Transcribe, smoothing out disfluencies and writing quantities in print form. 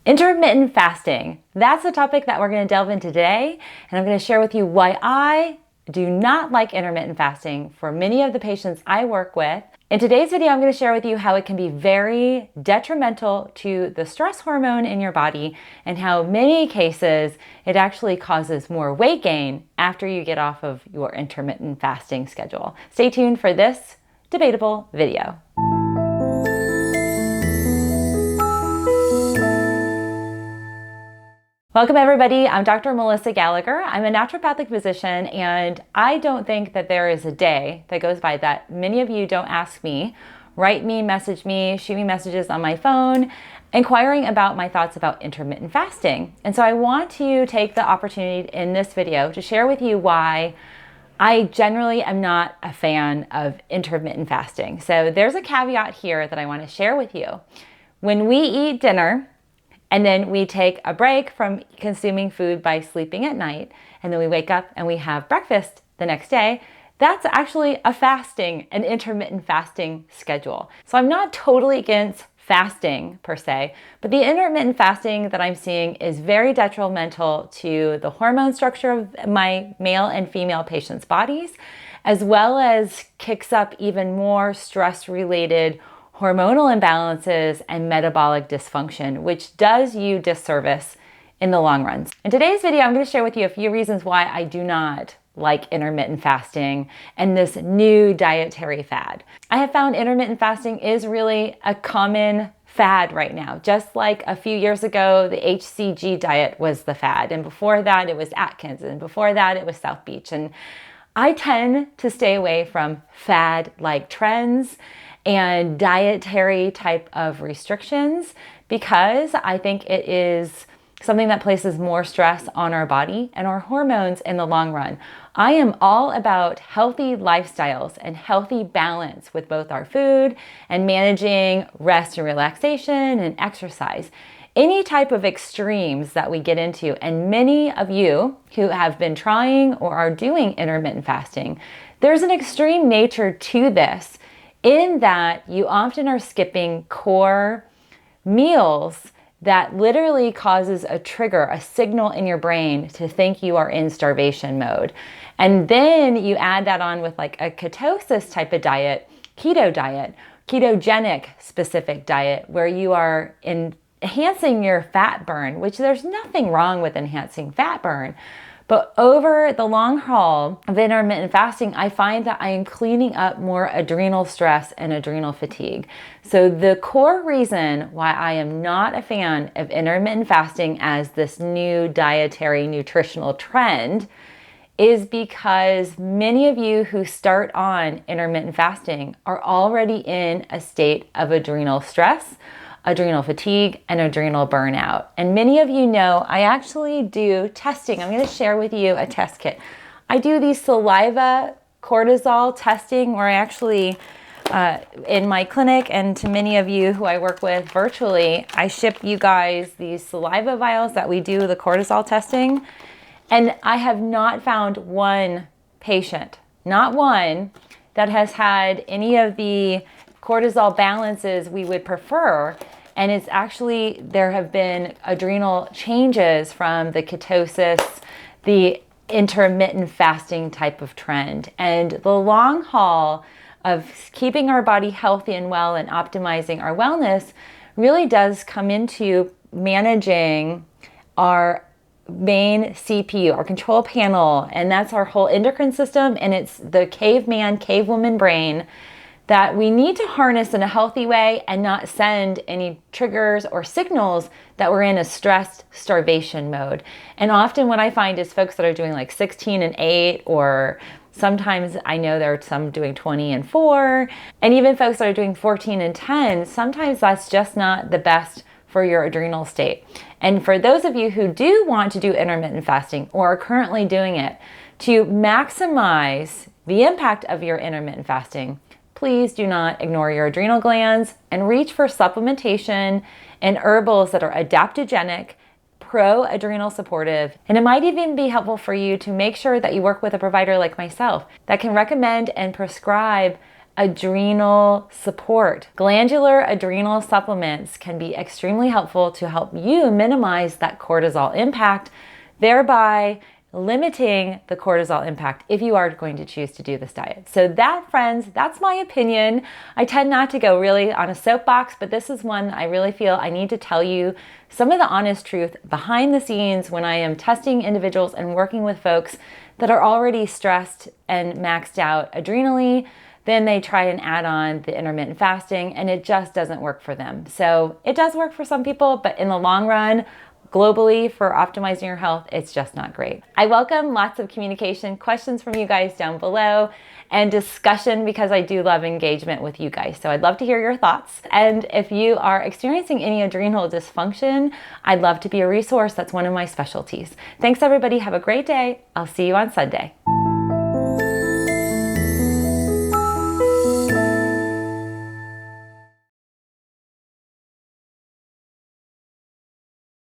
Intermittent fasting. That's the topic that we're going to delve into today, and I'm going to share with you why I do not like intermittent fasting for many of the patients I work with. In today's video, I'm going to share with you how it can be very detrimental to the stress hormone in your body and how in many cases it actually causes more weight gain after you get off of your intermittent fasting schedule. Stay tuned for this debatable video. Welcome everybody, I'm Dr. Melissa Gallagher. I'm a naturopathic physician, and I don't think that there is a day that goes by that many of you don't ask me, write me, message me, shoot me messages on my phone, inquiring about my thoughts about intermittent fasting. And so I want to take the opportunity in this video to share with you why I generally am not a fan of intermittent fasting. So there's a caveat here that I want to share with you. When we eat dinner, and then we take a break from consuming food by sleeping at night, and then we wake up and we have breakfast the next day, that's actually a fasting, an intermittent fasting schedule. So I'm not totally against fasting per se, but the intermittent fasting that I'm seeing is very detrimental to the hormone structure of my male and female patients' bodies, as well as kicks up even more stress-related hormonal imbalances and metabolic dysfunction, which does you disservice in the long run. In today's video, I'm going to share with you a few reasons why I do not like intermittent fasting and this new dietary fad. I have found intermittent fasting is really a common fad right now. Just like a few years ago, the HCG diet was the fad, and before that it was Atkins, and before that it was South Beach. And I tend to stay away from fad-like trends and dietary type of restrictions because I think it is something that places more stress on our body and our hormones in the long run. I am all about healthy lifestyles and healthy balance with both our food and managing rest and relaxation and exercise. Any type of extremes that we get into, and many of you who have been trying or are doing intermittent fasting, there's an extreme nature to this in that you often are skipping core meals that literally causes a trigger, a signal in your brain to think you are in starvation mode. And then you add that on with like a ketosis type of diet, keto diet, ketogenic specific diet, where you are enhancing your fat burn, which there's nothing wrong with enhancing fat burn. But over the long haul of intermittent fasting, I find that I am cleaning up more adrenal stress and adrenal fatigue. So the core reason why I am not a fan of intermittent fasting as this new dietary nutritional trend is because many of you who start on intermittent fasting are already in a state of adrenal stress, adrenal fatigue, and adrenal burnout. And many of you know I actually do testing. I'm going to share with you a test kit. I do these saliva cortisol testing where I actually, in my clinic and to many of you who I work with virtually, I ship you guys these saliva vials that we do the cortisol testing. And I have not found one patient, not one, that has had any of the cortisol balances we would prefer. And it's actually, there have been adrenal changes from the ketosis, the intermittent fasting type of trend. And the long haul of keeping our body healthy and well and optimizing our wellness really does come into managing our main CPU, our control panel, and that's our whole endocrine system, and it's the caveman, cavewoman brain that we need to harness in a healthy way and not send any triggers or signals that we're in a stressed starvation mode. And often what I find is folks that are doing like 16 and 8, or sometimes I know there are some doing 20 and 4, and even folks that are doing 14 and 10, sometimes that's just not the best for your adrenal state. And for those of you who do want to do intermittent fasting or are currently doing it, to maximize the impact of your intermittent fasting, please do not ignore your adrenal glands and reach for supplementation and herbals that are adaptogenic, pro-adrenal supportive. And it might even be helpful for you to make sure that you work with a provider like myself that can recommend and prescribe adrenal support. Glandular adrenal supplements can be extremely helpful to help you minimize that cortisol impact, thereby limiting the cortisol impact if you are going to choose to do this diet. So that, friends, that's my opinion. I tend not to go really on a soapbox, but this is one I really feel I need to tell you some of the honest truth behind the scenes when I am testing individuals and working with folks that are already stressed and maxed out adrenally. Then they try and add on the intermittent fasting and it just doesn't work for them. So it does work for some people, but in the long run, globally, for optimizing your health, it's just not great. I welcome lots of communication, questions from you guys down below, and discussion because I do love engagement with you guys. So I'd love to hear your thoughts. And if you are experiencing any adrenal dysfunction, I'd love to be a resource. That's one of my specialties. Thanks, everybody. Have a great day. I'll see you on Sunday.